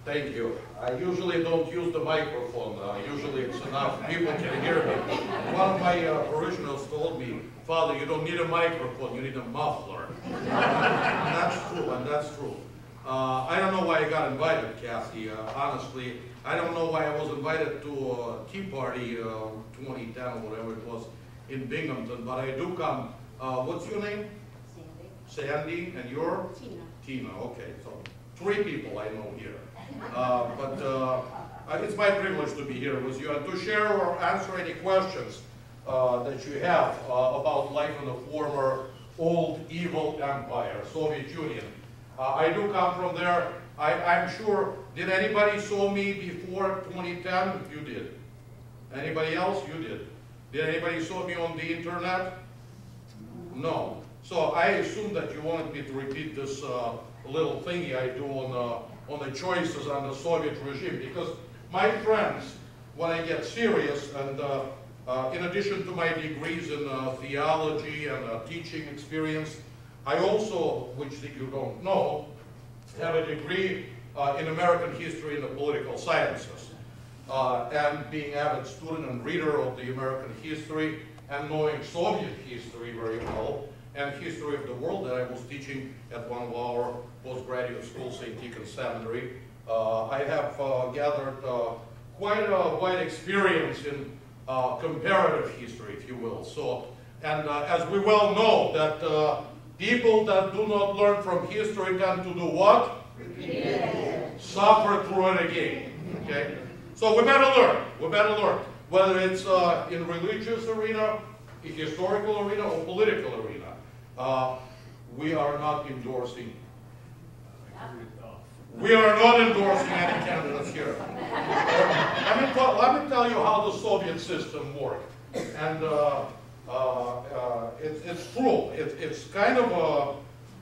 Thank you. I usually don't use the microphone. Usually it's enough. People can hear me. One of my parishioners told me, Father, you don't need a microphone, you need a muffler. And that's true, and that's true. I don't know why I got invited, Kathy. Honestly, I don't know why I was invited to a tea party 2010 or whatever it was in Binghamton, but I do come. What's your name? Sandy. Sandy, and you're? Tina. Tina, okay. So 3 people I know here. But it's my privilege to be here with you and to share or answer any questions that you have about life in the former old evil empire, Soviet Union. I do come from there. I'm sure, did anybody saw me before 2010? You did. Anybody else? You did. Did anybody saw me on the internet? No. So I assume that you wanted me to repeat this little thingy I do on the choices on the Soviet regime, because my friends, when I get serious, and in addition to my degrees in theology and teaching experience, I also, which you don't know, have a degree in American history and the political sciences. And being an avid student and reader of the American history and knowing Soviet history very well, and history of the world that I was teaching at one of our postgraduate schools, St. Deacon Seminary, I have gathered quite a wide experience in comparative history, if you will. So, and as we well know, that people that do not learn from history tend to do what? Repeat it. Suffer through it again. Okay? So we better learn. We better learn. Whether it's in religious arena, historical arena, or political arena. We are not endorsing. We are not endorsing any candidates here. Let me tell you how the Soviet system worked. And it's true. It's kind of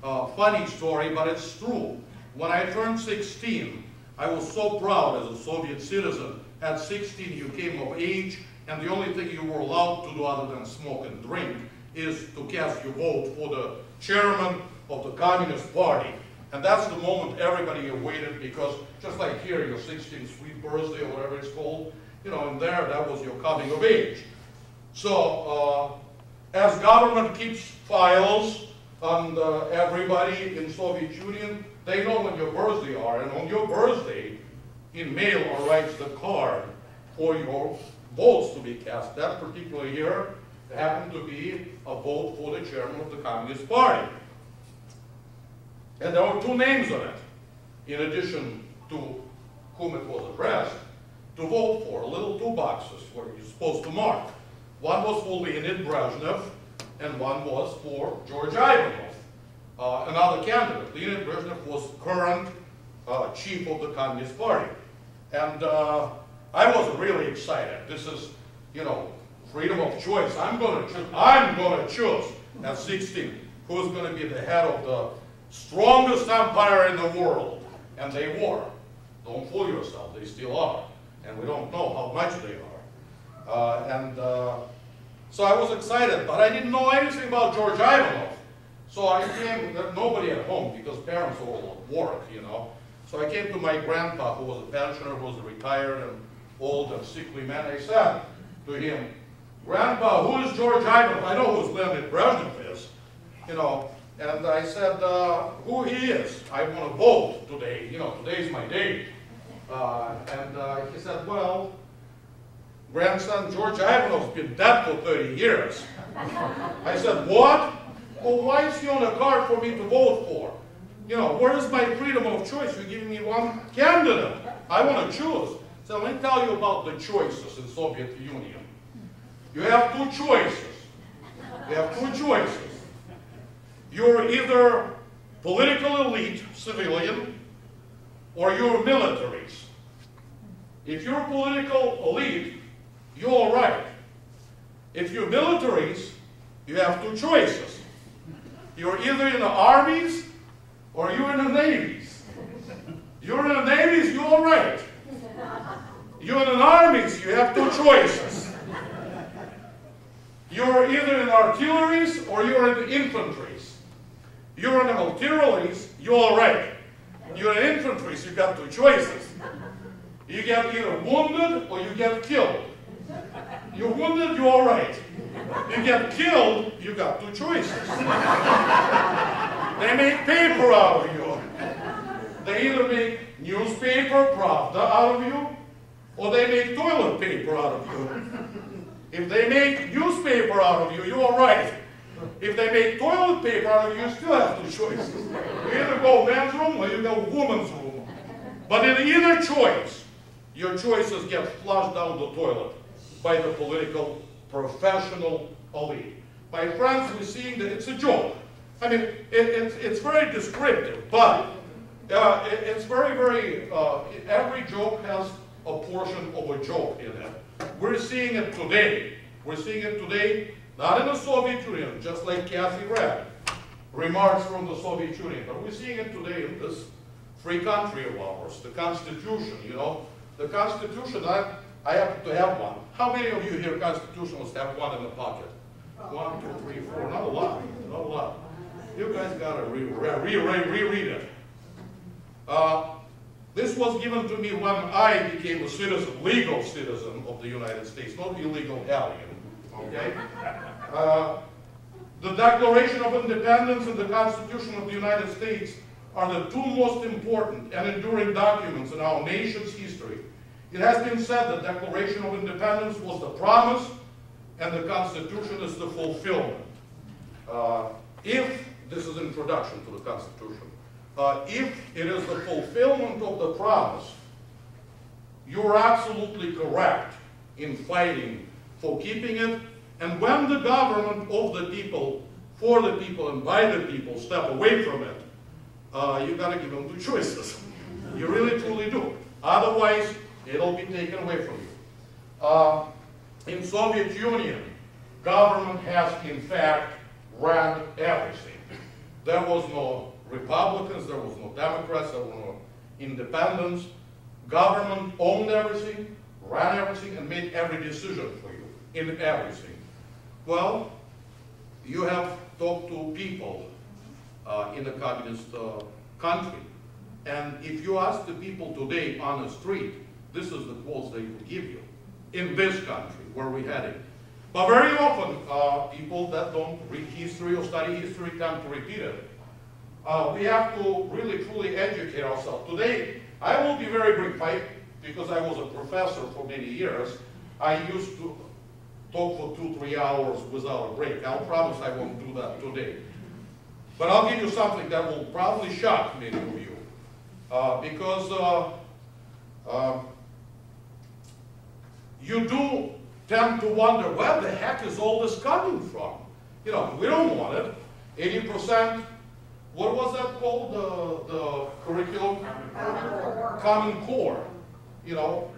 a funny story, but it's true. When I turned 16, I was so proud as a Soviet citizen. At 16, you came of age, and the only thing you were allowed to do other than smoke and drink is to cast your vote for the chairman of the Communist Party. And that's the moment everybody awaited, because just like here, your 16th sweet birthday, or whatever it's called, you know, and there, that was your coming of age. So, as government keeps files on everybody in Soviet Union, they know when your birthday are, and on your birthday, in mail arrives the card for your votes to be cast. That particular year happened to be a vote for the chairman of the Communist Party. And there were 2 names on it, in addition to whom it was addressed, to vote for, little 2 boxes where you're supposed to mark. One was for Leonid Brezhnev, and one was for George Ivanov, another candidate. Leonid Brezhnev was current chief of the Communist Party. And I was really excited. This is, you know, freedom of choice. I'm going to choose at 16 who's going to be the head of the strongest empire in the world. And they were. Don't fool yourself, they still are. And we don't know how much they are. So I was excited, but I didn't know anything about George Ivanov. So I came, nobody at home, because parents were all at work, you know. So I came to my grandpa, who was a pensioner, who was a retired and old and sickly man. I said to him, Grandpa, who is George Ivanov? I know who Leonid Brezhnev is, you know. And I said, who he is. I want to vote today. You know, today's my day. And he said, well, grandson, George Ivanov's been dead for 30 years. I said, what? Well, why is he on a card for me to vote for? You know, where is my freedom of choice? You're giving me one candidate. I want to choose. So let me tell you about the choices in Soviet Union. You have 2 choices. You have 2 choices. You're either political elite, civilian, or you're militaries. If you're political elite, you're all right. If you're militaries, you have 2 choices. You're either in the armies or you're in the navies. You're in the navies, you're all right. You're in the armies, you have 2 choices. You're either in the artilleries or you're in the infantries. You're in the artilleries, you're all right. You're an infantry, so you got two choices. You get either wounded or you get killed. You're wounded, you're all right. You get killed, you got two choices. They make paper out of you. They either make newspaper, Pravda, out of you, or they make toilet paper out of you. If they make newspaper out of you, you're all right. If they make toilet paper out of you, you still have two choices. You either go men's room or you go woman's room. But in either choice, your choices get flushed down the toilet by the political professional elite. My friends, we're seeing that it's a joke. I mean, it's very descriptive, but it's very, every joke has a portion of a joke in it. We're seeing it today. We're seeing it today, not in the Soviet Union, just like Kathy read remarks from the Soviet Union, but we're seeing it today in this free country of ours, the Constitution, you know. The Constitution, I happen to have one. How many of you here constitutionalists have one in the pocket? 1, 2, 3, 4, not a lot, not a lot. You guys gotta reread it. This was given to me when I became a citizen, legal citizen of the United States, not illegal alien, okay? The Declaration of Independence and the Constitution of the United States are the two most important and enduring documents in our nation's history. It has been said the Declaration of Independence was the promise and the Constitution is the fulfillment. If, this is introduction to the Constitution, if it is the fulfillment of the promise, you're absolutely correct in fighting for keeping it. And when the government of the people, for the people, and by the people step away from it, you got to give them two choices. You really, truly do. Otherwise, it'll be taken away from you. In Soviet Union, government has, in fact, ran everything. There was no Republicans, there was no Democrats, there were no independents. Government owned everything, ran everything, and made every decision for you in everything. Well, you have talked to people in a communist country, and if you ask the people today on the street, this is the quotes they will give you in this country where we're heading. But very often, people that don't read history or study history tend to repeat it. We have to really, truly educate ourselves. Today, I will be very brief, because I was a professor for many years. I used to talk for 2-3 hours without a break. I'll promise I won't do that today. But I'll give you something that will probably shock many of you. Because you do tend to wonder, where the heck is all this coming from? You know, we don't want it. 80%, what was that called? The curriculum? Common Core. You know,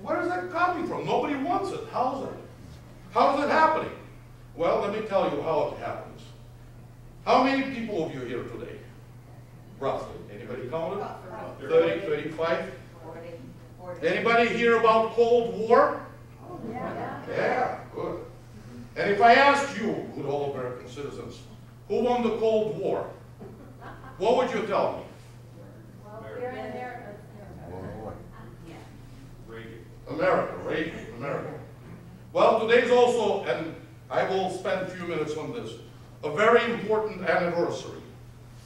where is that coming from? Nobody wants it. How is it happening? Well, let me tell you how it happens. How many people of you here today? Roughly. Anybody counted? 30, 35? 40. Anybody hear about Cold War? Yeah, good. And if I asked you, good all American citizens, who won the Cold War? What would you tell me? America. Well, today's also, and I will spend a few minutes on this, a very important anniversary.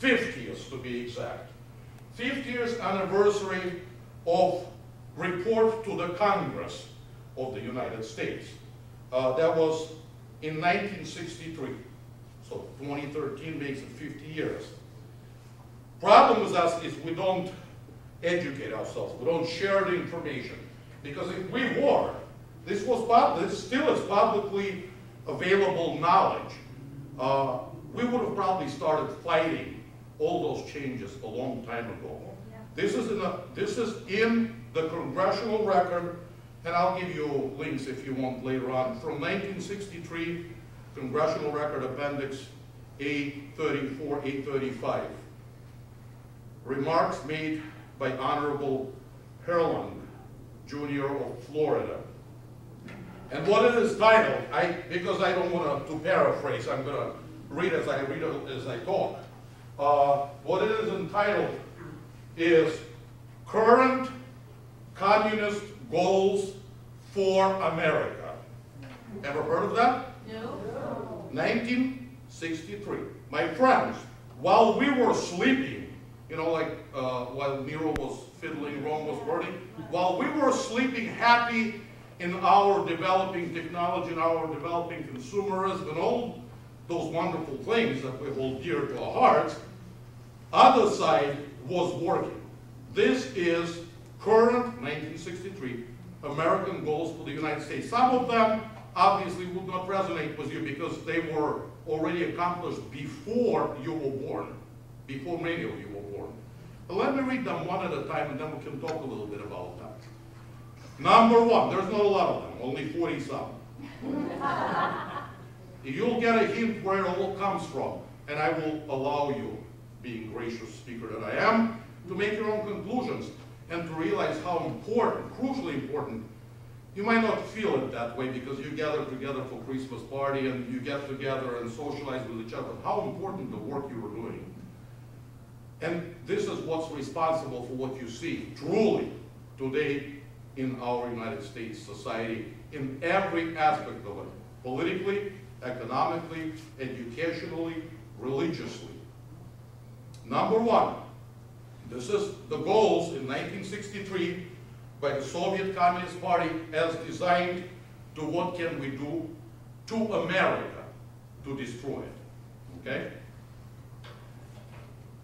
50th to be exact. 50th anniversary of report to the Congress of the United States. That was in 1963. So 2013 makes it 50 years. Problem with us is we don't educate ourselves. We don't share the information. Because if we were, this still is publicly available knowledge. We would have probably started fighting all those changes a long time ago. Yeah. This is in the congressional record, and I'll give you links if you want later on. From 1963, Congressional Record Appendix 834, 835. Remarks made by Honorable Herland, Jr. of Florida. And what it is titled, because I don't want to paraphrase, I'm going to read as I talk. What it is entitled is current communist goals for America. Ever heard of that? No. 1963. My friends, while we were sleeping, you know, like while Nero was fiddling, Rome was burning, while we were sleeping happy in our developing technology and our developing consumerism and all those wonderful things that we hold dear to our hearts, other side was working. This is current 1963 American goals for the United States. Some of them obviously would not resonate with you because they were already accomplished before you were born, before many of you were born. But let me read them one at a time and then we can talk a little bit about that. Number one, there's not a lot of them, only 40-some. You'll get a hint where it all comes from, and I will allow you, being gracious speaker that I am, to make your own conclusions and to realize how important, crucially important. You might not feel it that way because you gather together for Christmas party and you get together and socialize with each other, but how important the work you are doing. And this is what's responsible for what you see truly today in our United States society, in every aspect of it, politically, economically, educationally, religiously. Number one, this is the goals in 1963 by the Soviet Communist Party as designed to what can we do to America to destroy it, okay?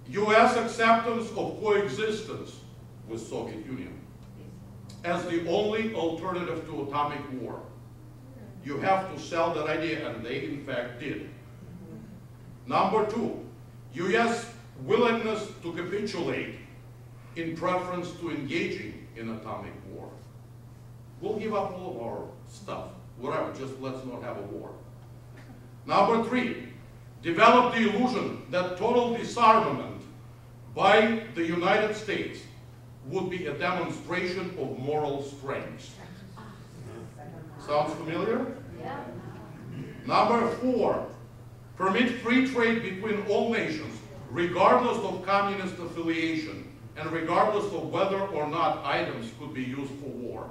U.S. acceptance of coexistence with Soviet Union as the only alternative to atomic war. You have to sell that idea, and they in fact did. Number two, U.S. willingness to capitulate in preference to engaging in atomic war. We'll give up all of our stuff, whatever, just let's not have a war. Number three, develop the illusion that total disarmament by the United States would be a demonstration of moral strength. Sounds familiar? Yeah. Number four, permit free trade between all nations, regardless of communist affiliation, and regardless of whether or not items could be used for war.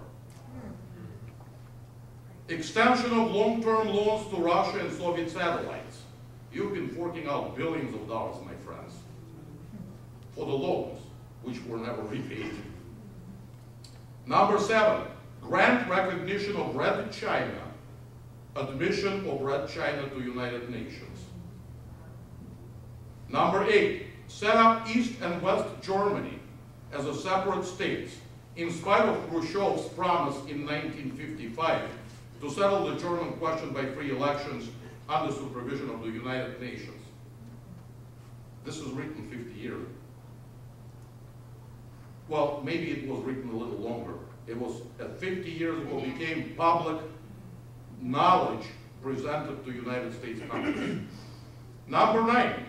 Extension of long-term loans to Russia and Soviet satellites. You've been forking out billions of dollars, my friends, for the loans, which were never repaid. Number seven, grant recognition of Red China, admission of Red China to United Nations. Number eight, set up East and West Germany as a separate states, in spite of Khrushchev's promise in 1955 to settle the German question by free elections under supervision of the United Nations. This was written 50 years ago. Well, maybe it was written a little longer. It was 50 years ago became public knowledge presented to United States Congress. Number nine,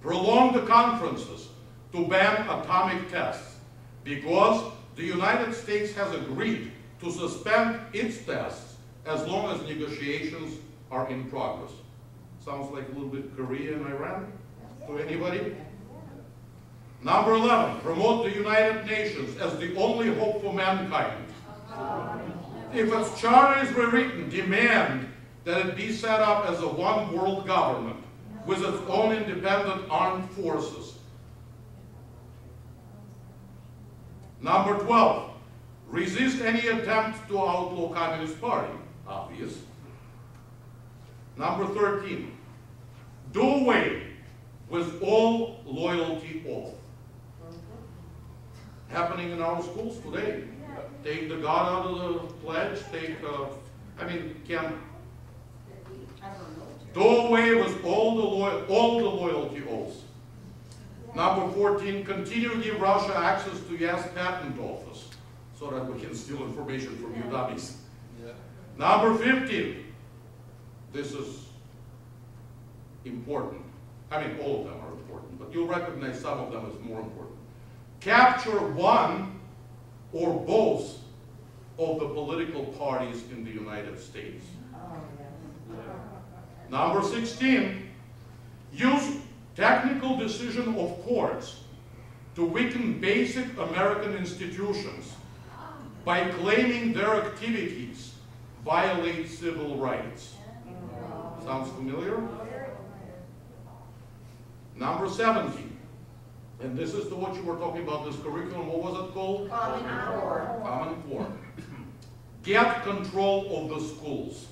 prolong the conferences to ban atomic tests because the United States has agreed to suspend its tests as long as negotiations are in progress. Sounds like a little bit Korea and Iran to anybody? Number 11, promote the United Nations as the only hope for mankind. If its charter is rewritten, demand that it be set up as a one world government with its own independent armed forces. Number 12, resist any attempt to outlaw Communist Party. Obvious. Number 13, do away with all loyalty oath. Happening in our schools today. Take the God out of the pledge, do away with all the loyalty oaths. Number 14, continue to give Russia access to U.S. Patent Office so that we can steal information from you dummies. Yeah. Number 15, this is important. I mean, all of them are important, but you'll recognize some of them as more important. Capture one or both of the political parties in the United States. Number 16, use technical decision of courts to weaken basic American institutions by claiming their activities violate civil rights. Sounds familiar? Number 17. And this is what you were talking about, this curriculum. What was it called? Common Core. Common Core. Get control of the schools.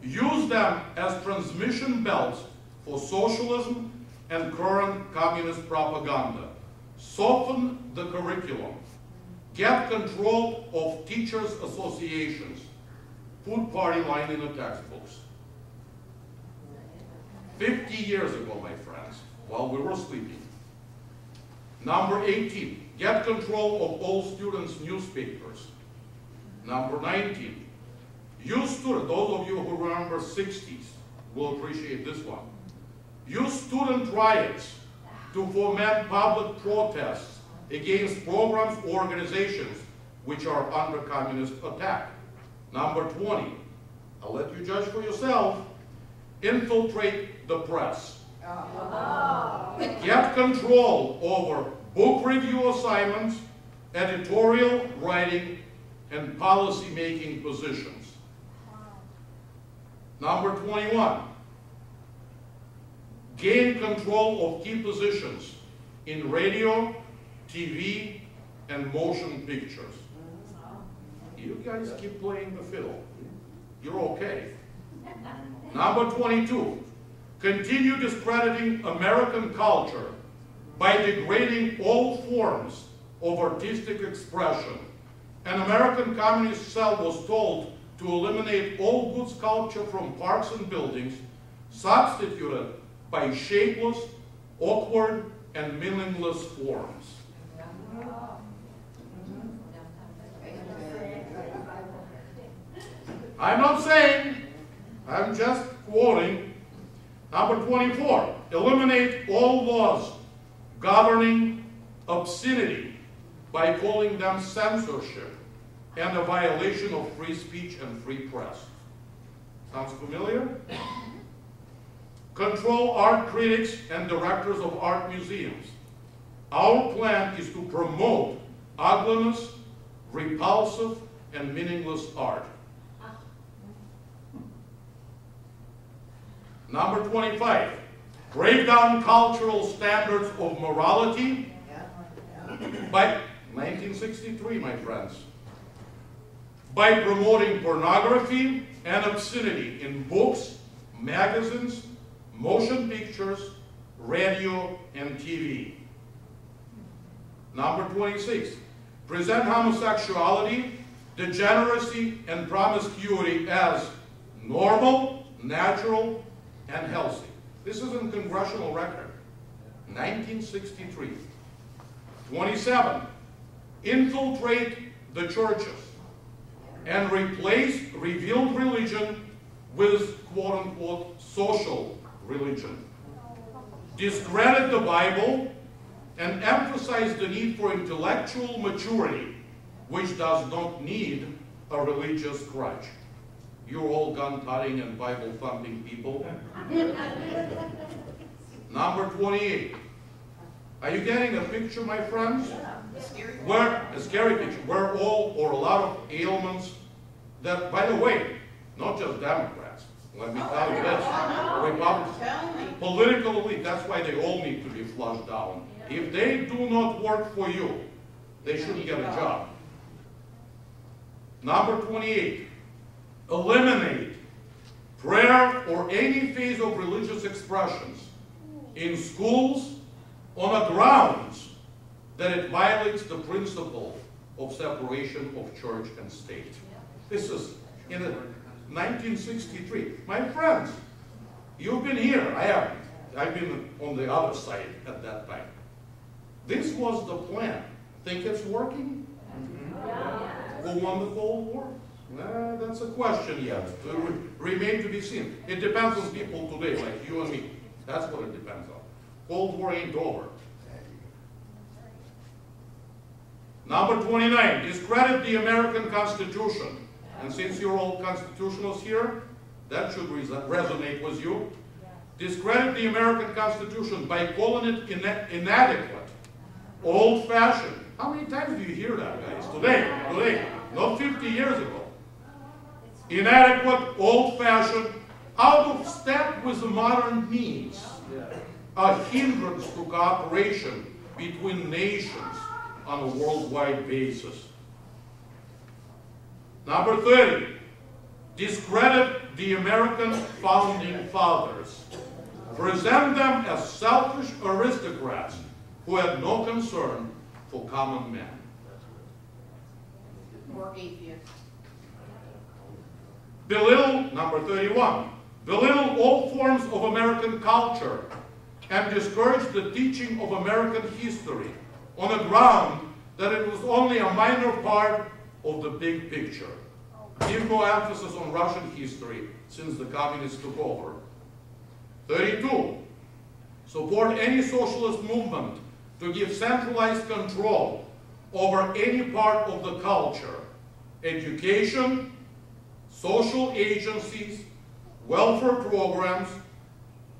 Use them as transmission belts for socialism and current communist propaganda. Soften the curriculum. Get control of teachers' associations. Put party line in the textbooks. 50 years ago, my friends, while we were sleeping. Number 18, get control of all students' newspapers. Number 19, use student, those of you who remember 60s will appreciate this one. Use student riots to foment public protests against programs or organizations which are under communist attack. Number 20, I'll let you judge for yourself, infiltrate the press. Get control over book review assignments, editorial writing, and policy-making positions. Number 21, gain control of key positions in radio, TV, and motion pictures. You guys keep playing the fiddle. You're okay. Number 22, continue discrediting American culture by degrading all forms of artistic expression. An American communist cell was told to eliminate all good sculpture from parks and buildings, substituted by shapeless, awkward, and meaningless forms. I'm not saying, I'm just quoting. Number 24, eliminate all laws governing obscenity by calling them censorship and a violation of free speech and free press. Sounds familiar? Control art critics and directors of art museums. Our plan is to promote ugliness, repulsive, and meaningless art. Number 25, break down cultural standards of morality by 1963, my friends, by promoting pornography and obscenity in books, magazines, motion pictures, radio, and TV. Number 26, present homosexuality, degeneracy, and promiscuity as normal, natural, and healthy. This is in congressional record, 1963. 27, infiltrate the churches and replace revealed religion with quote-unquote social religion. Discredit the Bible and emphasize the need for intellectual maturity, which does not need a religious crutch. You're all gun-toting and Bible-thumping people. Number 28. Are you getting a picture, my friends? Where, a scary picture, where all or a lot of ailments that, by the way, not just Democrats, let me tell you this, Republicans, political elite, that's why they all need to be flushed down. If they do not work for you, they shouldn't get a job. Number 28. Eliminate prayer or any phase of religious expressions in schools on the grounds that it violates the principle of separation of church and state. This is in 1963. My friends, you've been here. I haven't. I've been on the other side at that time. This was the plan. Think it's working? Who won the Cold War? That's a question yet. It would remain to be seen. It depends on people today, like you and me. That's what it depends on. Cold War ain't over. Number 29, discredit the American Constitution. And since you're all constitutionalists here, that should resonate with you. Discredit the American Constitution by calling it inadequate, old-fashioned. How many times do you hear that, guys? Today, not 50 years ago. Inadequate, old-fashioned, out of step with the modern needs, a hindrance to cooperation between nations on a worldwide basis. Number 30, discredit the American founding fathers. Present them as selfish aristocrats who had no concern for common men. Or atheists. Belittle, number 31, belittle all forms of American culture and discourage the teaching of American history on the ground that it was only a minor part of the big picture. Give more emphasis on Russian history since the communists took over. 32, support any socialist movement to give centralized control over any part of the culture, education, social agencies, welfare programs,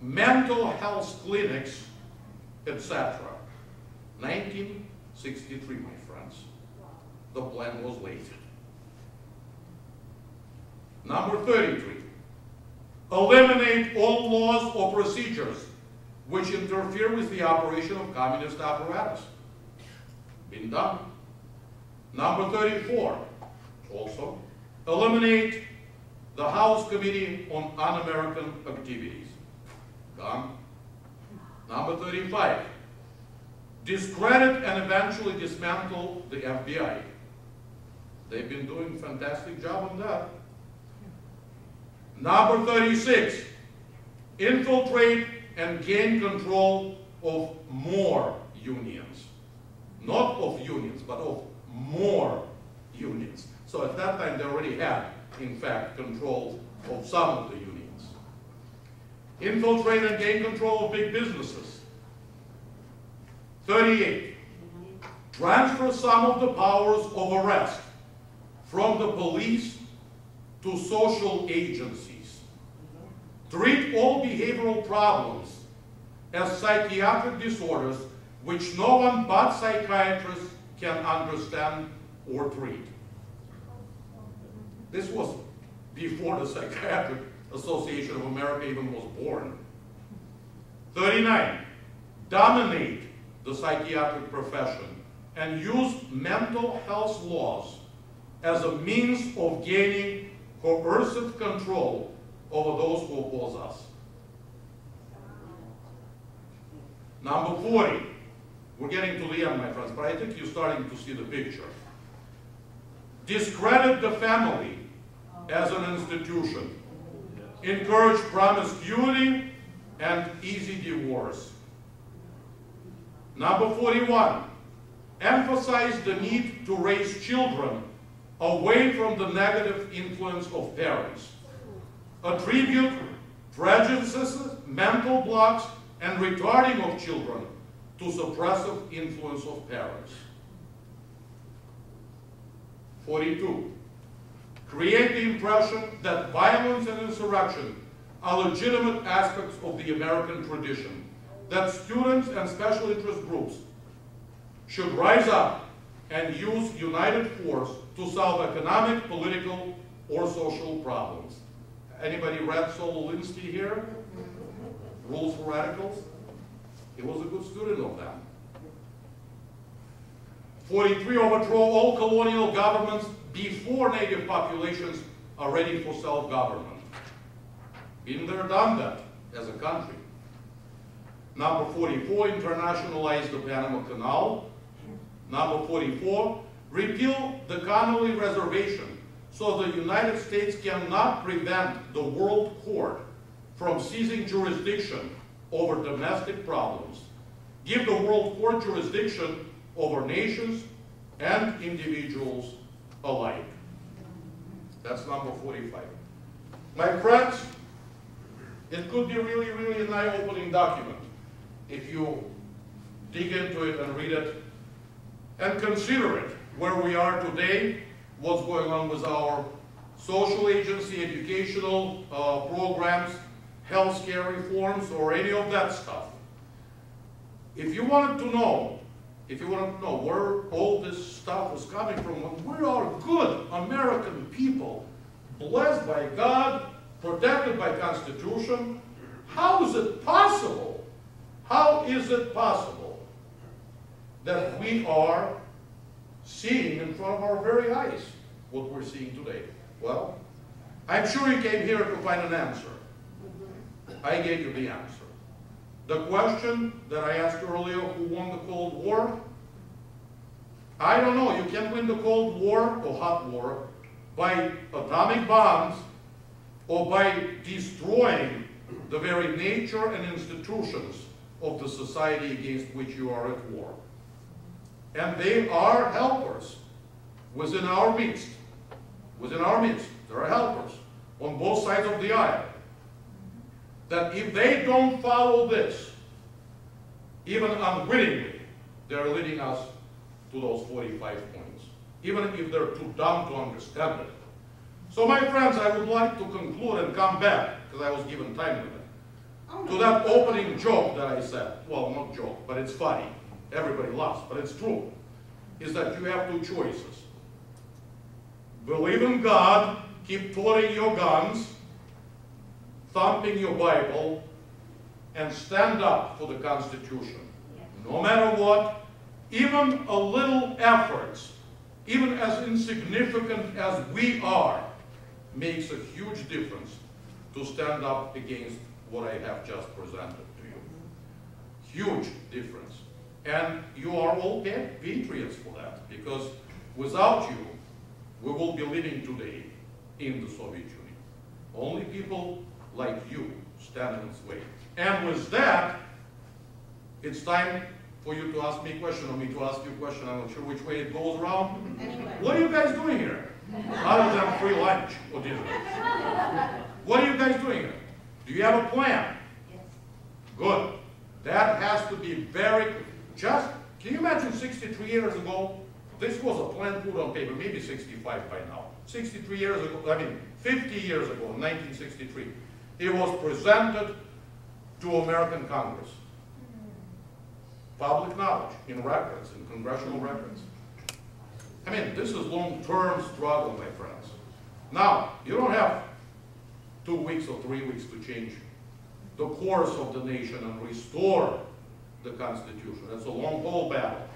mental health clinics, etc. 1963, my friends. The plan was laid. Number 33, eliminate all laws or procedures which interfere with the operation of communist apparatus. Been done. Number 34, also, eliminate the House Committee on Un-American Activities. Done. Number 35, discredit and eventually dismantle the FBI. They've been doing a fantastic job on that. Number 36, infiltrate and gain control of more unions. Not of unions, but of more unions. So at that time they already had, in fact, control of some of the unions. Infiltrate and gain control of big businesses. 38, transfer some of the powers of arrest from the police to social agencies. Treat all behavioral problems as psychiatric disorders which no one but psychiatrists can understand or treat. This was before the Psychiatric Association of America even was born. 39, dominate the psychiatric profession and use mental health laws as a means of gaining coercive control over those who oppose us. Number 40, we're getting to the end, my friends, but I think you're starting to see the picture. Discredit the family as an institution. Encourage promiscuity and easy divorce. Number 41, emphasize the need to raise children away from the negative influence of parents. Attribute prejudices, mental blocks, and retarding of children to suppressive influence of parents. 42, create the impression that violence and insurrection are legitimate aspects of the American tradition, that students and special interest groups should rise up and use united force to solve economic, political, or social problems. Anybody read Solinsky here? Rules for Radicals? He was a good student of them. 43, overthrow all colonial governments before native populations are ready for self-government. Been there, done that as a country. Number 44, internationalize the Panama Canal. Number 44, repeal the Connolly Reservation so the United States cannot prevent the World Court from seizing jurisdiction over domestic problems. Give the World Court jurisdiction over nations and individuals alike. That's number 45. My friends, it could be really, really an eye-opening document if you dig into it and read it and consider it where we are today, what's going on with our social agency, educational programs, healthcare reforms, or any of that stuff. If you wanted to know if you want to know where all this stuff is coming from, when we are good American people, blessed by God, protected by Constitution, how is it possible? How is it possible that we are seeing in front of our very eyes what we're seeing today? Well, I'm sure you came here to find an answer. I gave you the answer. The question that I asked earlier, who won the Cold War? I don't know. You can't win the Cold War or hot war by atomic bombs or by destroying the very nature and institutions of the society against which you are at war. And they are helpers within our midst. Within our midst, there are helpers on both sides of the aisle. That if they don't follow this, even unwittingly, they're leading us to those 45 points, even if they're too dumb to understand it. So my friends, I would like to conclude and come back, because I was given time limit, to that opening joke that I said. Well, not joke, but it's funny. Everybody laughs, but it's true. Is that you have two choices. Believe in God, keep toting your guns, thumping your Bible, and stand up for the Constitution. No matter what, even a little efforts, even as insignificant as we are, makes a huge difference to stand up against what I have just presented to you. Huge difference. And you are all patriots for that, because without you, we will be living today in the Soviet Union. Only people like you stand in its way. And with that, it's time for you to ask me a question, or me to ask you a question. I'm not sure which way it goes around. Anyway. What are you guys doing here? Other than free lunch or dinner. What are you guys doing here? Do you have a plan? Yes. Good. That has to be very, can you imagine 63 years ago? This was a plan put on paper, maybe 65 by now. 63 years ago, 50 years ago, in 1963. It was presented to American Congress. Public knowledge, in records, in congressional records. This is long-term struggle, my friends. Now, you don't have 2 weeks or 3 weeks to change the course of the nation and restore the Constitution. It's a long-haul battle.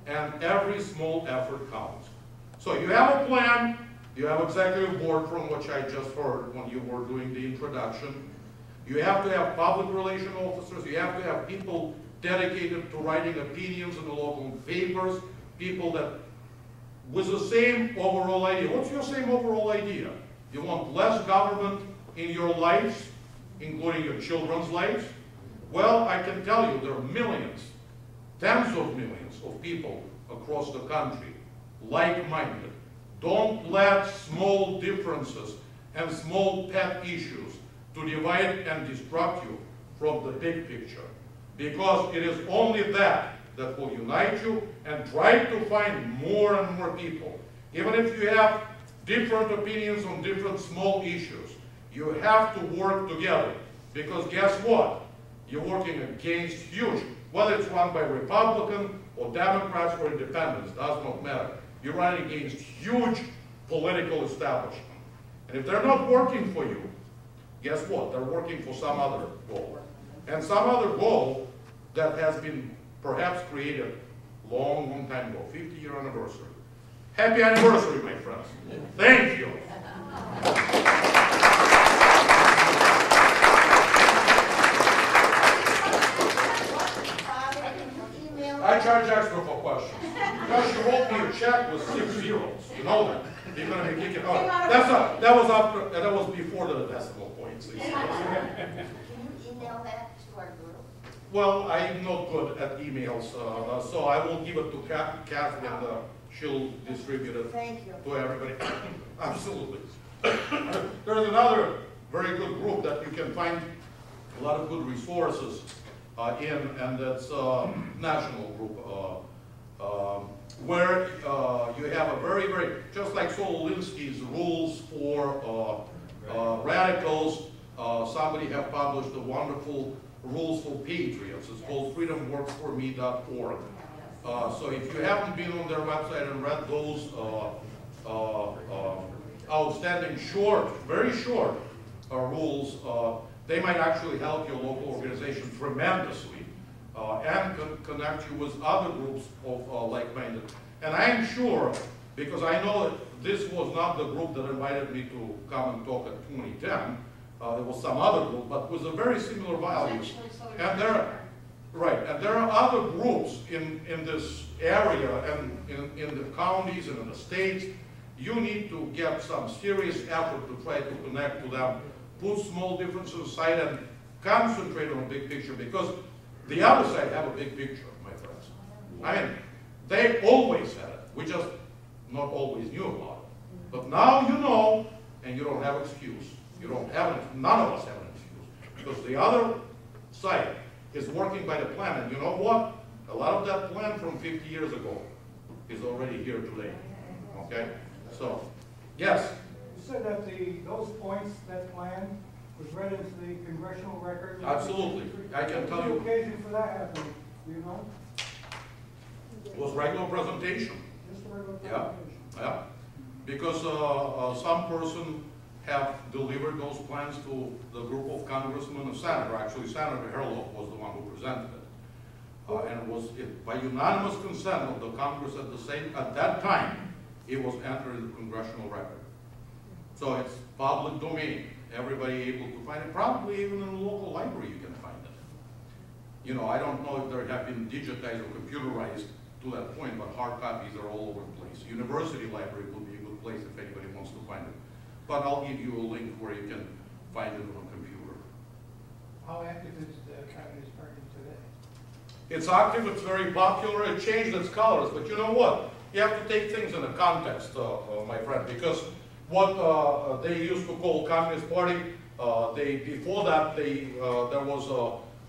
And every small effort counts. So you have a plan, you have executive board from which I just heard when you were doing the introduction. You have to have public relation officers, you have to have people dedicated to writing opinions in the local papers, people that, with the same overall idea. What's your same overall idea? You want less government in your lives, including your children's lives? Well, I can tell you there are millions, tens of millions of people across the country, like-minded. Don't let small differences and small pet issues to divide and distract you from the big picture. Because it is only that that will unite you, and try to find more and more people. Even if you have different opinions on different small issues, you have to work together. Because guess what? You're working against huge, whether it's run by Republican or Democrats or Independents, does not matter. You're running against huge political establishment. And if they're not working for you, guess what? They're working for some other goal. And some other goal that has been perhaps created long, long time ago, 50-year anniversary. Happy anniversary, my friends. Thank you. I charge extra for questions. Because you wrote me a check with 6 zeros. You know that. You're going to be kicking out. That was before the decimal points. Can you email that to our group? Well, I'm not good at emails, so I will give it to Kathy, and she'll distribute it to everybody. Absolutely. There's another very good group that you can find a lot of good resources in, and that's national group, where you have a very, just like Solinsky's rules for radicals, somebody have published a wonderful rules for patriots. It's called freedomworksforme.org. So if you haven't been on their website and read those outstanding short, very short rules, they might actually help your local organization tremendously and connect you with other groups of like-minded. And I am sure, because I know that this was not the group that invited me to come and talk at 2010, there was some other group, but with a very similar values. And there are other groups in this area and in the counties and in the states. You need to get some serious effort to try to connect to them, put small differences aside and concentrate on the big picture, because the other side have a big picture, my friends. I mean, they always had it. We just not always knew about it. But now you know, and you don't have excuse. You don't have it. None of us have an excuse, because the other side is working by the plan. And you know what? A lot of that plan from 50 years ago is already here today. Okay? So, yes? You said that those points, that plan, was read into the congressional record? Absolutely. I can tell you. What was the occasion for that happening? Do you know? It was regular presentation. Just a regular presentation? Yeah. Because some person have delivered those plans to the group of congressmen and senator. Actually, Senator Herloff was the one who presented it. And it was by unanimous consent of the Congress at that time, it was entered in the congressional record. So it's public domain. Everybody able to find it. Probably even in a local library you can find it. You know, I don't know if they have been digitized or computerized to that point, but hard copies are all over the place. University library would be a good place if anybody wants to find it. But I'll give you a link where you can find it on a computer. How active is the Communist Party today? It's active, it's very popular, it changed its colors, but you know what? You have to take things in a context, my friend, because what they used to call Communist Party, before that there was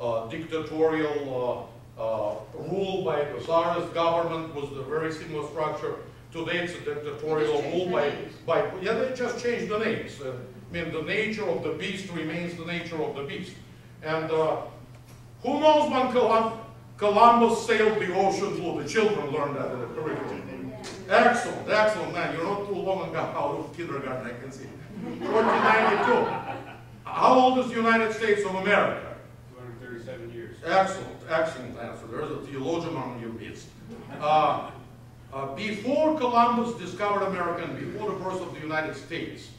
a dictatorial rule by the Tsarist government, was the very similar structure. Today it's a dictatorial rule yeah, they just changed the names. I mean, the nature of the beast remains the nature of the beast. And who knows when Columbus sailed the ocean blue? The children learned that in the curriculum. Excellent, excellent, man. You're not too long ago out of kindergarten, I can see. 1492. How old is the United States of America? 237 years. Excellent, excellent answer. There's a theologian on your midst. Before Columbus discovered America and before the birth of the United States,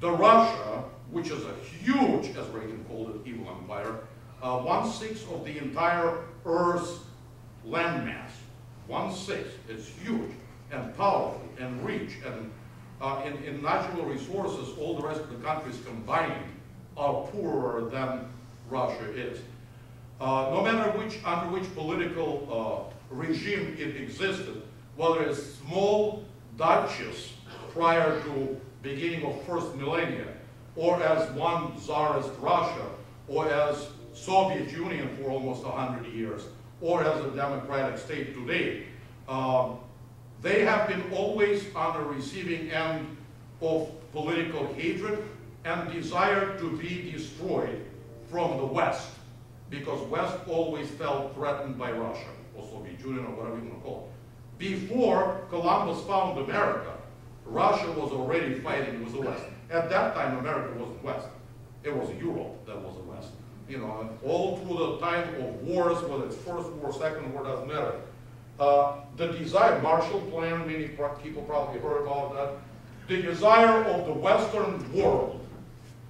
the Russia, which is a huge, as Reagan called it, evil empire, 1/6 of the entire Earth's landmass. 1/6. It's huge and powerful and rich, and in natural resources, all the rest of the countries combined are poorer than Russia is. No matter under which political regime it existed, whether it's small duchies prior to beginning of first millennia, or as one Tsarist Russia, or as Soviet Union for almost 100 years, or as a democratic state today, they have been always on the receiving end of political hatred and desire to be destroyed from the West, because West always felt threatened by Russia, or Soviet Union, or whatever you want to call it. Before Columbus found America, Russia was already fighting with the West. At that time, America wasn't West. It was Europe that was the West. You know, and all through the time of wars, whether it's First War, Second War, doesn't matter. The desire, Marshall Plan, many people probably heard about that. The desire of the Western world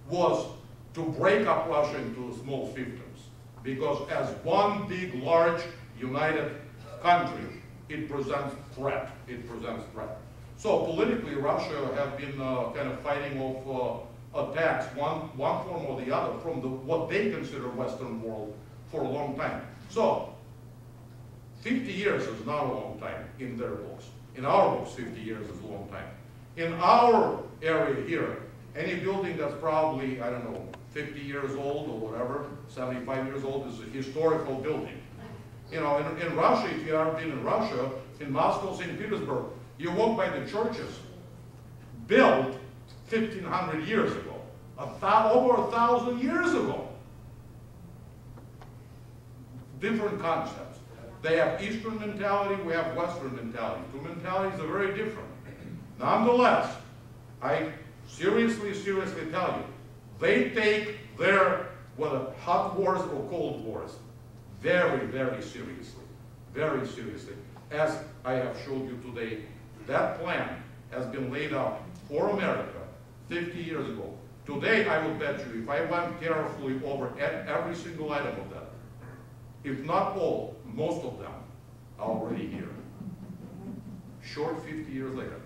was to break up Russia into small fiefdoms, because as one big, large, united country, it presents threat. It presents threat. So politically, Russia have been kind of fighting off attacks, one form or the other, from what they consider Western world for a long time. So 50 years is not a long time in their books. In our books, 50 years is a long time. In our area here, any building that's probably, I don't know, 50 years old or whatever, 75 years old is a historical building. You know, in Russia, if you ever been in Russia, in Moscow, St. Petersburg, you walk by the churches built 1,500 years ago, over 1,000 years ago. Different concepts. They have Eastern mentality, we have Western mentality. Two mentalities are very different. Nonetheless, I seriously tell you, they take their, whether hot wars or cold wars, very seriously. Very seriously. As I have showed you today, that plan has been laid out for America 50 years ago. Today, I will bet you, if I went carefully over every single item of that, if not all, most of them are already here. Short 50 years later.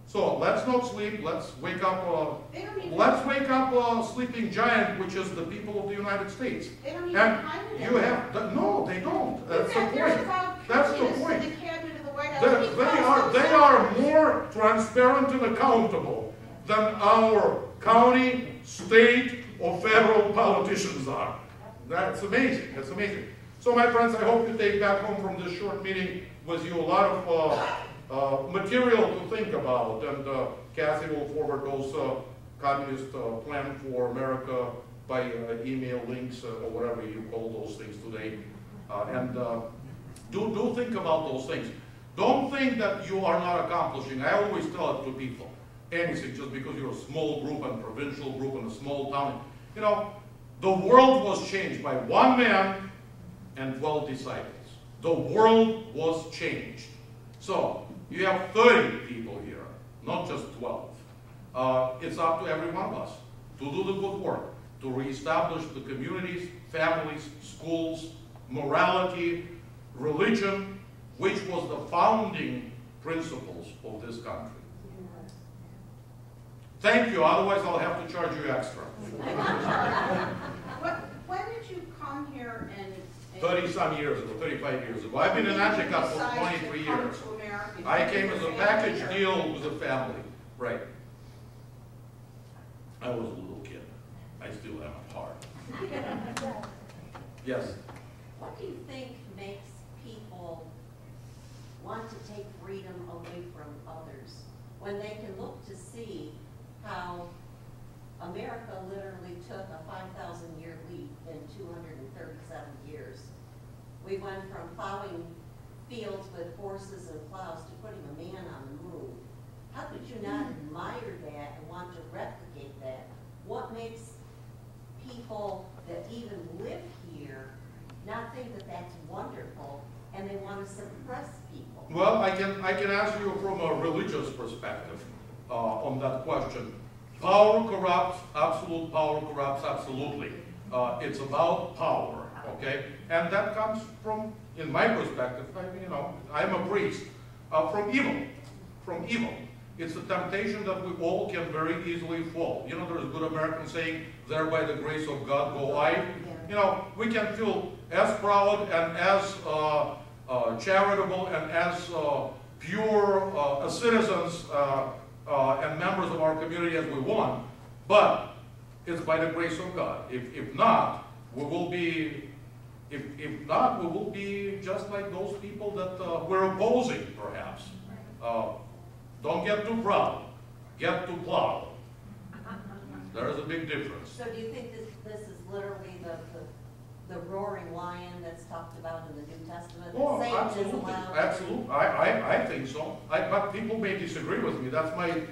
So let's not sleep. Let's wake up. Let's wake up a sleeping giant, which is the people of the United States. They don't even And find it. you have no, they don't. That's the point. That's the point. The cabinet of the White House. They are more transparent and accountable than our county, state, or federal politicians are. That's amazing. That's amazing. So, my friends, I hope you take back home from this short meeting with you a lot of material to think about. And Kathy will forward those communist plan for America by email links or whatever you call those things today. Do think about those things. Don't think that you are not accomplishing. I always tell it to people. Anything just because you're a small group and provincial group in a small town. You know, the world was changed by one man and 12 disciples. The world was changed. So, you have 30 people here, not just 12. It's up to every one of us to do the good work, to reestablish the communities, families, schools, morality, religion, which was the founding principles of this country. Thank you, otherwise I'll have to charge you extra. When did you come here and 30-some years ago, 35 years ago. I've been in Attica for 23 years. I came as a package deal with a family. Right. I was a little kid. I still am at heart. Yes? What do you think makes people want to take freedom away from others when they can look to see how America literally took a 5,000-year leap in 237 years? We went from plowing fields with horses and plows to putting a man on the moon. How could you not admire that and want to replicate that? What makes people that even live here not think that that's wonderful and they want to suppress people? Well, I can answer you from a religious perspective on that question. Power corrupts, absolute power corrupts absolutely. It's about power, okay? And that comes from, in my perspective, I'm a priest, from evil. It's a temptation that we all can very easily fall. You know, there's a good American saying, there by the grace of God go I. You know, we can feel as proud and as charitable and as pure citizens and members of our community as we want, but it's by the grace of God. If not, we will be just like those people that we're opposing, perhaps. Don't get too proud. Get too proud. There is a big difference. So do you think this is literally the roaring lion that's talked about in the New Testament? Oh, Satan is absolutely. allowed? Absolutely. I think so. But people may disagree with me. That's my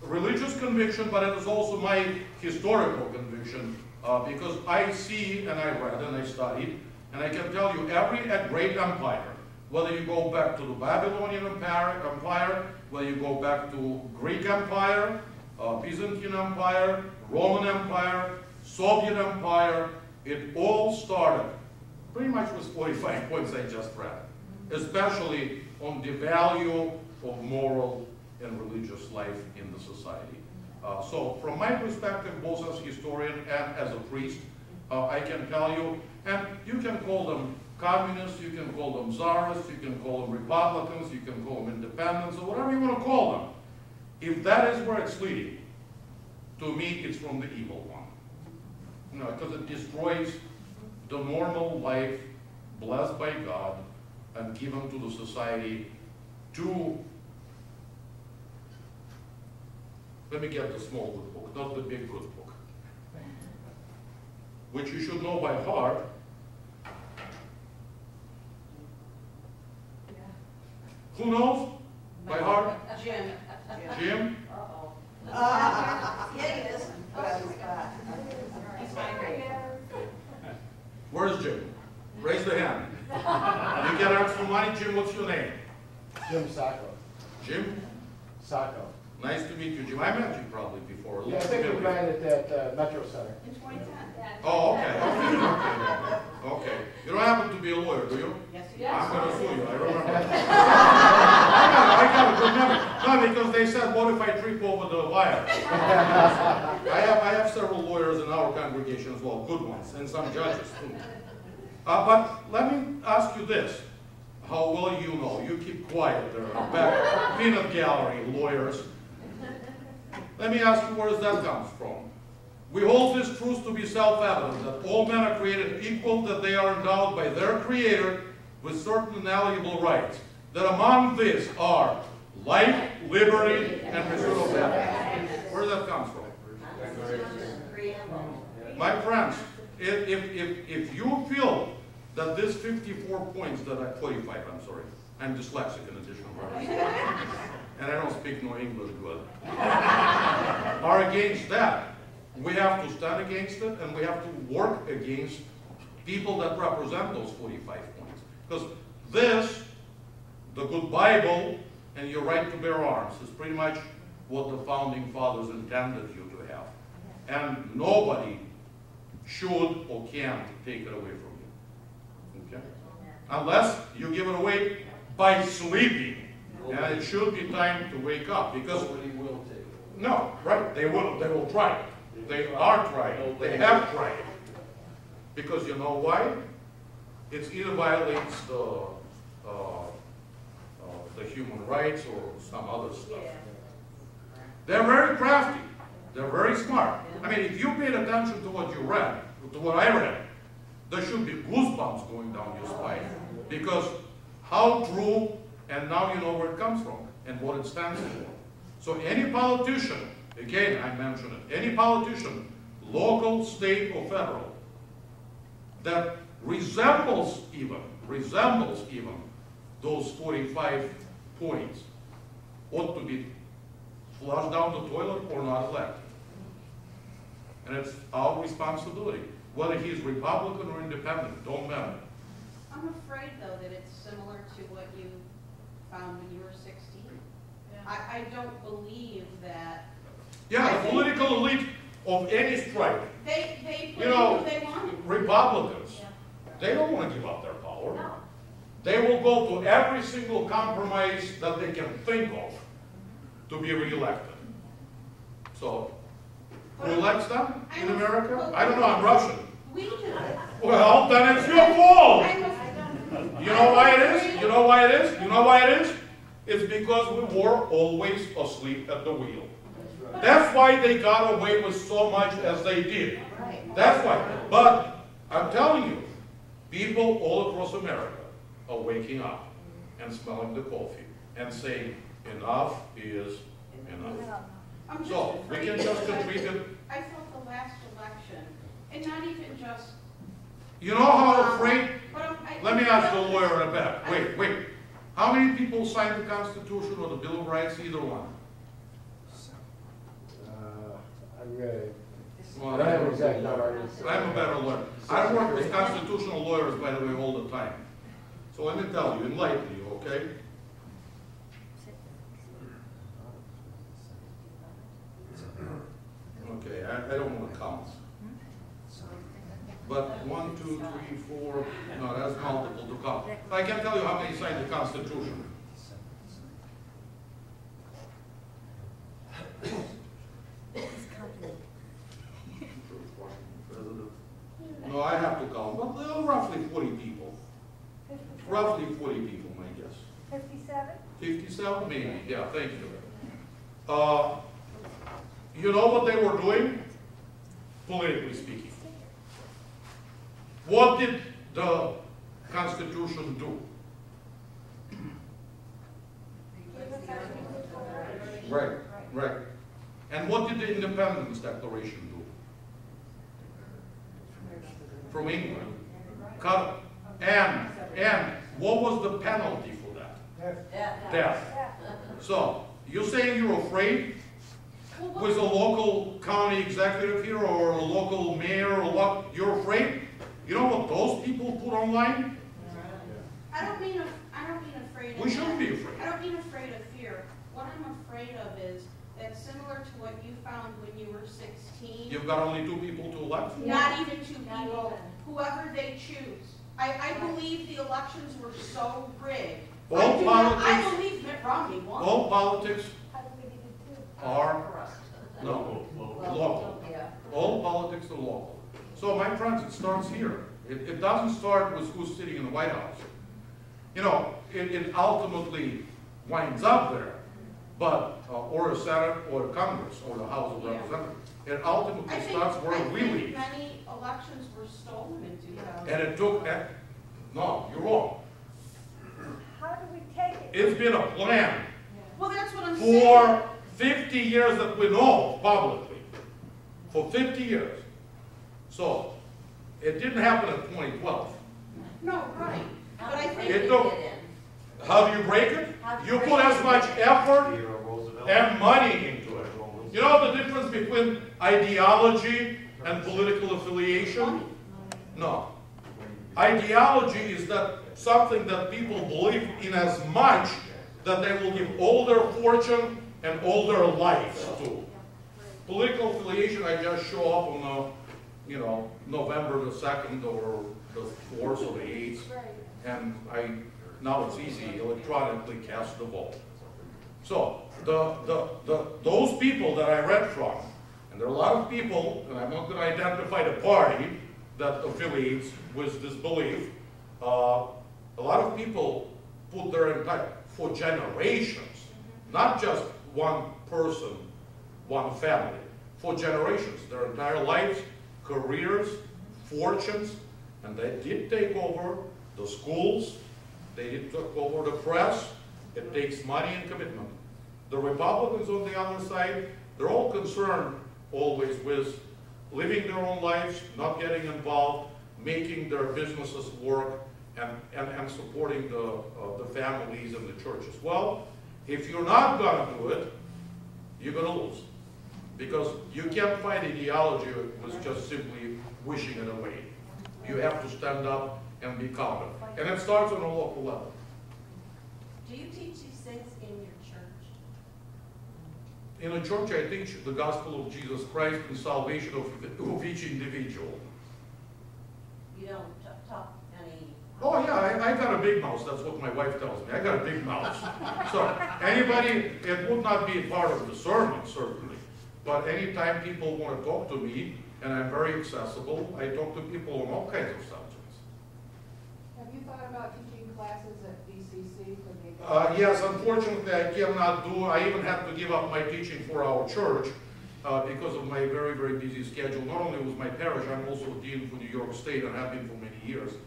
religious conviction, but it is also my historical conviction because I see and I read and I studied, and I can tell you every great empire, whether you go back to the Babylonian Empire, whether you go back to Greek Empire, Byzantine Empire, Roman Empire, Soviet Empire, it all started pretty much with 45 points I just read, especially on the value of moral and religious life in the society. So from my perspective, both as historian and as a priest, I can tell you, and you can call them communists, you can call them czarists, you can call them Republicans, you can call them independents, or whatever you want to call them. If that is where it's leading, to me, it's from the evil one. You know, because it destroys the normal life blessed by God and given to the society to, let me get the small good book, not the big good book, which you should know by heart. Who knows? By heart? Jim. Jim? Uh-oh. Yeah, it is. He's my grade. Where's Jim? Raise the hand. You get extra money, Jim, what's your name? Jim Sacco. Jim? Sacco. Nice to meet you, Jim. I met you probably before. Yeah, I think we met at that Metro Center. In 2010. Oh, okay. Okay. You don't happen to be a lawyer, do you? Yes, I'm gonna sue you, I remember. I got a good memory. No, because they said, what if I trip over the wire? I have several lawyers in our congregation as well, good ones, and some judges too. But let me ask you this. How well you know? You keep quiet there, back peanut gallery lawyers. Let me ask you, where does that come from? We hold this truth to be self-evident, that all men are created equal, that they are endowed by their Creator with certain inalienable rights, that among these are life, liberty, and pursuit of happiness. Where does that come from? My friends, if you feel that these 54 points that I, 45, I'm sorry, I'm dyslexic in addition to that, and I don't speak no English good, are against that, we have to stand against it, and we have to work against people that represent those 45 points. Because this, the good Bible, and your right to bear arms is pretty much what the founding fathers intended you to have. And nobody should or can take it away from you. Okay? Unless you give it away by sleeping. And it should be time to wake up, because Nobody will take it. no, right, they will try. They are trying. They have tried. Because you know why? It either violates the human rights or some other stuff. They're very crafty. They're very smart. I mean, if you paid attention to what you read, to what I read, there should be goosebumps going down your spine. Because how true, and now you know where it comes from and what it stands for. So any politician, again, I mentioned it, any politician, local, state, or federal, that resembles even those 45 points ought to be flushed down the toilet or not elected. And it's our responsibility. Whether he's Republican or independent, don't matter. I'm afraid, though, that it's similar to what you found when you were 16. I don't believe that. Yeah, the political elite of any stripe, They put you know, in who they wanted. Republicans, they don't want to give up their power. No. They will go to every single compromise that they can think of to be reelected. So, who elects them in America? I don't know, I'm Russian. We do. Well, then it's your fault. I was- You know why it is? You know why it is? You know why it is? It's because we were always asleep at the wheel. That's why they got away with so much as they did. That's why. But I'm telling you, people all across America are waking up and smelling the coffee and saying, enough is enough. I'm just So we afraid can just because treat it. I felt the last election, and not even just. You know how afraid? But Let me ask the lawyer in the back. Wait. How many people signed the Constitution or the Bill of Rights? Either one. I'm ready. Well, I don't have an exact number. I'm a better lawyer. I work with constitutional lawyers, by the way, all the time. So let me tell you, enlighten you, okay? Okay, I don't want to count. But 1, 2, 3, 4, no, that's multiple to count. I can tell you how many signed the Constitution. No, I have to count, but there are roughly 40 people. Roughly 40 people, my guess. 57? 57, maybe, yeah, thank you. You know what they were doing? Politically speaking. What did the Constitution do? Right. And what did the Independence Declaration do? From England. And what was the penalty for that? Death. So, you saying you're afraid with a local county executive here or a local mayor or what? You're afraid? You know what those people put online? I don't mean afraid of We shouldn't that. be afraid. I don't mean afraid of fear. What I'm afraid of is that similar to what you found when you were 16. You've got only 2 people to elect? Not even 2 people, whoever they choose. I believe the elections were so rigged. I believe Mitt Romney won. All politics are local. Yeah. All politics are local. So my friends, it starts here. It doesn't start with who's sitting in the White House. You know, it ultimately winds up there, but or a Senate or a Congress or the House of Representatives. It ultimately starts where we leave. Many elections were stolen in 2000. And it took, no, you're wrong. How do we take it? It's been a plan Well, that's what I'm saying. for 50 years that we know publicly. For 50 years. So, it didn't happen in 2012. No, right. But I think It took, how do you break it? You put as much effort and money into it. You know the difference between ideology and political affiliation? No. Ideology is that something that people believe in as much that they will give all their fortune and all their lives to. Political affiliation, I just show up on November the 2nd or the 4th or the 8th, and now it's easy, electronically cast the vote. So, those people that I read from, and there are a lot of people, and I'm not going to identify the party that affiliates with this belief, a lot of people put their entire, for generations, not just one person, one family, for generations, their entire lives, careers, fortunes, and they did take over the schools, they did take over the press. It takes money and commitment. The Republicans on the other side, they're all concerned always with living their own lives, not getting involved, making their businesses work, and supporting the families and the churches. Well, if you're not going to do it, you're going to lose. Because you can't fight ideology with just simply wishing it away. You have to stand up and be counted. And it starts on a local level. Do you teach these things in your church? In a church, I teach the gospel of Jesus Christ and salvation of each individual. You don't talk any... Oh yeah, I got a big mouth. That's what my wife tells me. I got a big mouth. So anybody, it would not be part of the sermon, certainly. But anytime people want to talk to me, and I'm very accessible, I talk to people on all kinds of subjects. Have you thought about teaching classes at BCC? For the Yes, unfortunately I cannot do, I even have to give up my teaching for our church because of my very, very busy schedule. Not only with my parish, I'm also dean for New York State and have been for many years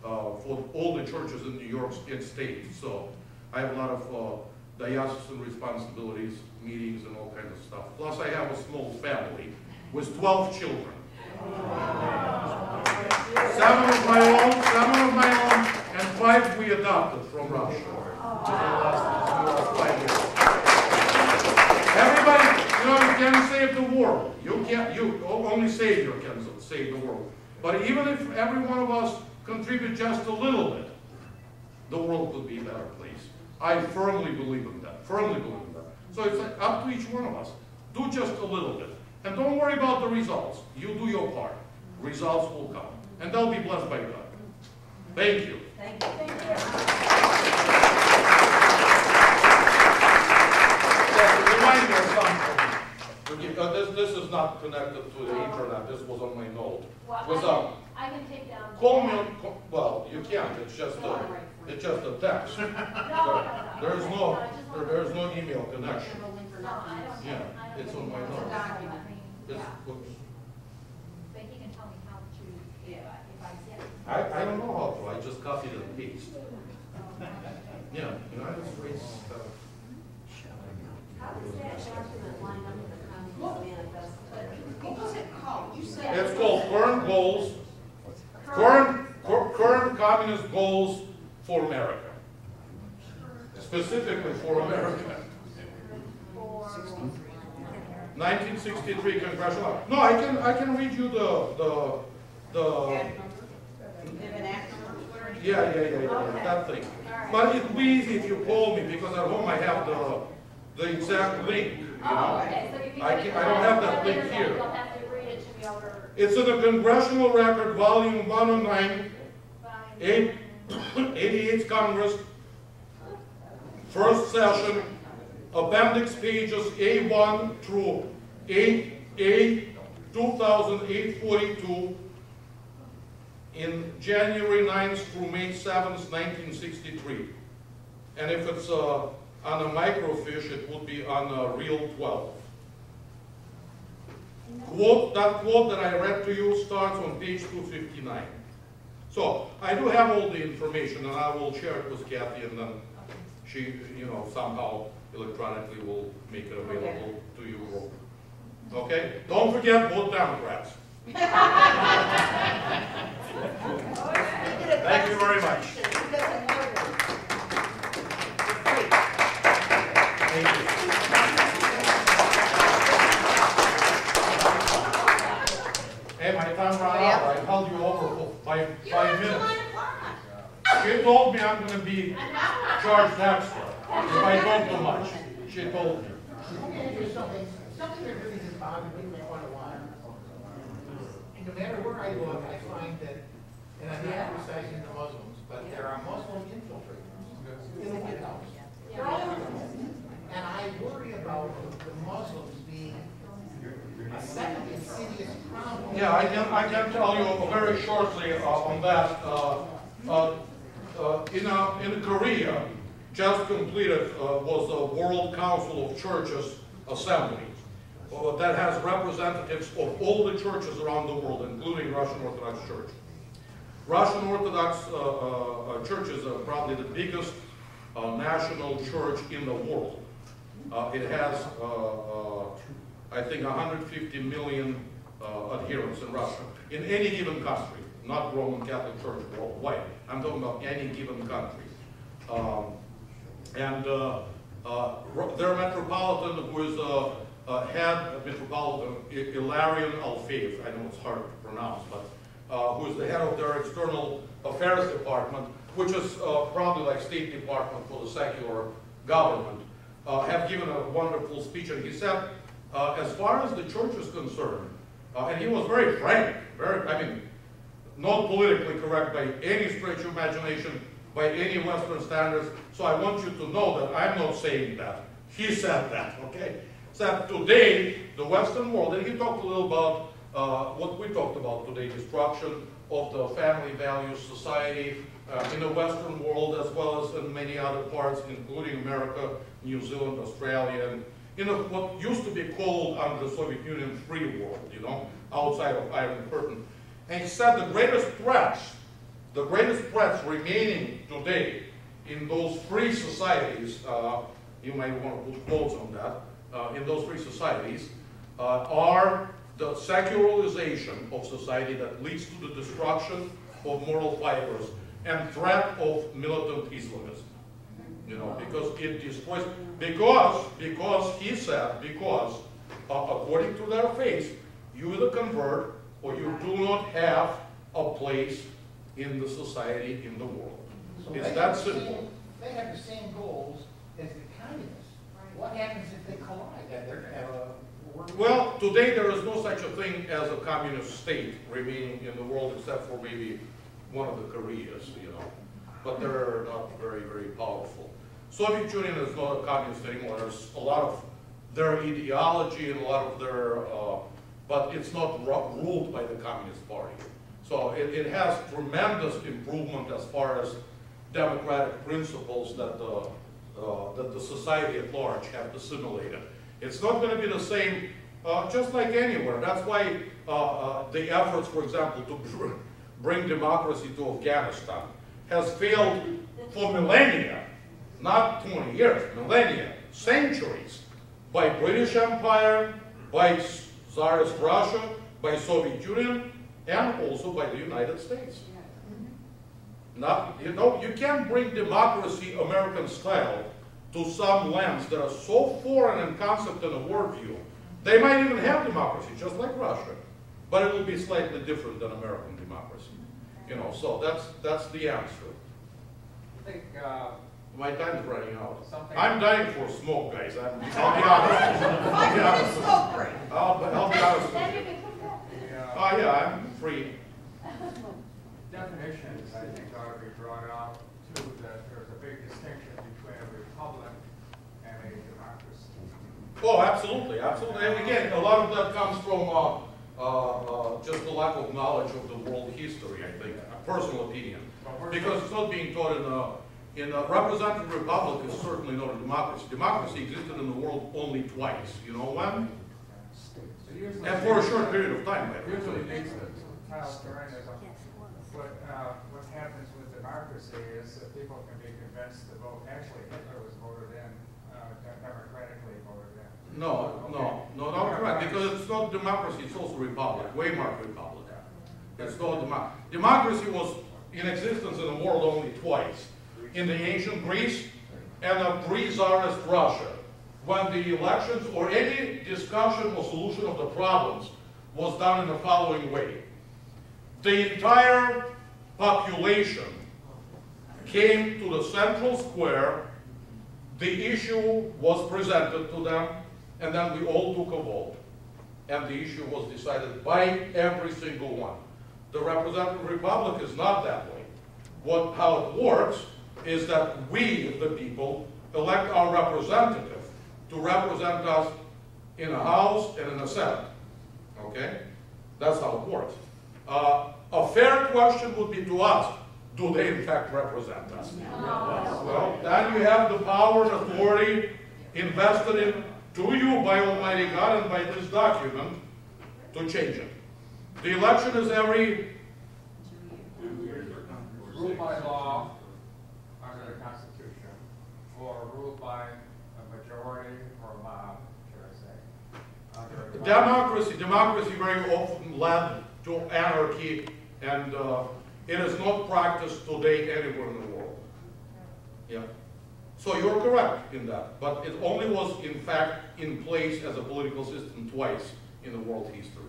for all the churches in New York State. So I have a lot of diocesan responsibilities, meetings and all kinds of stuff. Plus I have a small family with 12 children. 7 of my own, and 5 we adopted from Russia. In the last 5 years. Everybody, you can't save the world. Only Savior can save the world. But even if every one of us contribute just a little bit, the world could be a better place. I firmly believe in that. Firmly believe in that. So it's up to each one of us. Do just a little bit. And don't worry about the results. You do your part. Results will come. And they'll be blessed by God. Thank you. Thank you. Thank you. Remind me of something. This is not connected to the internet. This was on my note. Well, I can take down. Call me. Well, you can't. It's just a text. There's no email connection. No, I don't. Yeah, it's on my note. It's, But he can tell me how to, if I get it. I don't know how to. I just copied and paste. Yeah, United States. How does that document line up with the Communist Manifesto? What was it called? You said. It's called Current Goals. Current Communist Goals for America. specifically for America. 1963 congressional. No, I can read you the yeah, that thing. But it'd be easy if you call me, because at home I have the exact link. You know? Okay, so if you I don't have that link here. You'll have to read it to me over. It's in the Congressional Record, Volume 109, 88th Congress, first session, appendix pages A1 through A 2008-42, in January 9th through May 7th, 1963. And if it's on a microfiche, it would be on a reel 12. That quote that I read to you starts on page 259. So I do have all the information, and I will share it with Kathy, and then she, somehow electronically will make it available to you. Okay? Don't forget, vote Democrats. Thank you very much. Thank you. Hey, my time ran out. I held you over for five minutes. She told me I'm going to be charged extra if I talk too much. She told me. Something that really has bothered me for quite a while. And no matter where I look, I find that, and I'm not criticizing the Muslims, but there are Muslim infiltrators in the White House. They're all over the place. And I worry about the Muslims being a second insidious problem. Yeah, I can tell you very shortly on that. In Korea, just completed was the World Council of Churches Assembly. That has representatives of all the churches around the world, including Russian Orthodox Church. Russian Orthodox churches are probably the biggest national church in the world. It has, I think, 150 million adherents in Russia, in any given country, not Roman Catholic Church worldwide. I'm talking about any given country. Their metropolitan, who is head Metropolitan Ilarion Alfeev, I know it's hard to pronounce, but who is the head of their external affairs department, which is probably like State Department for the secular government, have given a wonderful speech. And he said, as far as the church is concerned, and he was very frank, not politically correct by any stretch of imagination, by any Western standards. So I want you to know that I'm not saying that. He said that, okay? That today, the Western world, and he talked a little about what we talked about today, destruction of the family values society in the Western world, as well as in many other parts, including America, New Zealand, Australia, and in what used to be called under the Soviet Union free world, outside of Iron Curtain. And he said the greatest threats remaining today in those free societies, you might want to put quotes on that, in those free societies, are the secularization of society that leads to the destruction of moral fibers and threat of militant Islamism. Because it destroys, because he said, according to their faith, you either convert or you do not have a place in the society, in the world. So it's that simple. They have the same goals as the communists. What happens if they collide? They're going to have a... Well, today there is no such a thing as a communist state remaining in the world, except for maybe one of the Koreas, But they're not very, very powerful. Soviet Union is not a communist anymore. There's a lot of their ideology and a lot of their, but it's not ruled by the Communist Party. So it has tremendous improvement as far as democratic principles that the society at large have assimilated. It's not going to be the same, just like anywhere. That's why the efforts, for example, to bring democracy to Afghanistan has failed for millennia, not 20 years, millennia, centuries, by British Empire, by Tsarist Russia, by Soviet Union, and also by the United States. Now, you can't bring democracy American style to some lands that are so foreign in concept and a worldview, they might even have democracy, just like Russia, but it will be slightly different than American democracy. You know, so that's the answer. I think, My time's running out. Something- I'm dying for smoke, guys. I'll be honest. 5 minutes smoke break. I'll be honest with Then you. you can come back. Oh, yeah, I'm free. definitions, I think, ought to be brought out too, that there's a big distinction between a republic and a democracy. Oh, absolutely, absolutely. And again, a lot of that comes from just the lack of knowledge of the world history, I think, a personal opinion. Because it's not being taught in a representative republic is certainly not a democracy. Democracy existed in the world only twice. You know when? And for a short period of time. Usually takes a totalitarianism. What happens with democracy is that people can be convinced to vote. Actually, Hitler was voted in, democratically voted in. Not correct. Because it's not democracy, it's also republic. Weimar Republic. It's not democracy was in existence in the world only twice. In the ancient Greece and the pre-Tsarist Russia, when the elections or any discussion or solution of the problems was done in the following way. The entire population came to the central square, the issue was presented to them, and then we all took a vote. And the issue was decided by every single one. The representative republic is not that way. How it works is that we, the people, elect our representative to represent us in a House and in a Senate. Okay? That's how it works. A fair question would be to us, do they in fact represent us? Well, then you have the power and authority invested in to you by Almighty God and by this document to change it. The election is every Ruled by law under the Constitution, or ruled by a majority or a mob, should I say. Under a democracy very often led to anarchy, and it is not practiced today anywhere in the world. Yeah. So you're correct in that, but it only was in fact in place as a political system twice in the world history.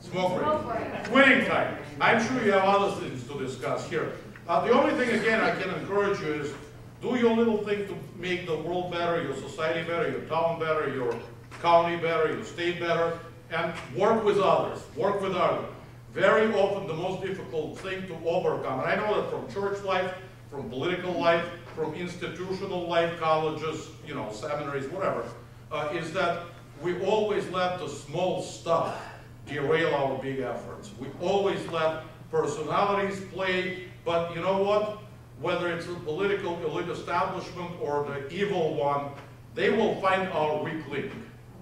Smoke break. Winning time. I'm sure you have other things to discuss here. The only thing, again, I can encourage you is do your little thing to make the world better, your society better, your town better, your county better, your state better, and work with others. Work with others. Very often the most difficult thing to overcome, and I know that from church life, from political life, from institutional life, colleges, you know, seminaries, whatever, is that we always let the small stuff derail our big efforts. We always let personalities play, but you know what? Whether it's the political elite establishment or the evil one, they will find our weak link,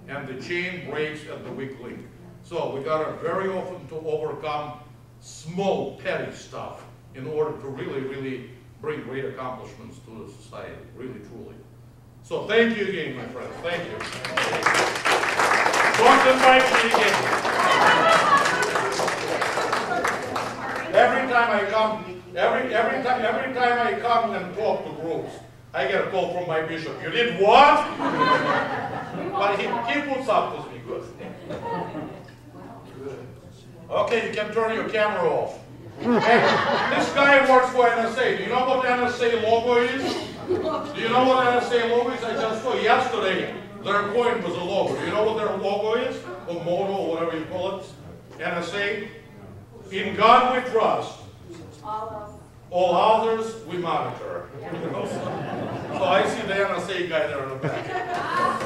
and the chain breaks at the weak link. So we got to very often to overcome small, petty stuff in order to really, really bring great accomplishments to the society, really, truly. So thank you again, my friends. Thank you. Don't invite me again. Every time I come and talk to groups, I get a call from my bishop. You did what? But he puts up with me. Good. Okay, you can turn your camera off. This guy works for NSA. Do you know what the NSA logo is? Do you know what NSA logo is? I just saw yesterday their coin was a logo. Do you know what their logo is? Or motto, or whatever you call it. NSA. In God we trust. All others we monitor. So I see the NSA guy there in the back.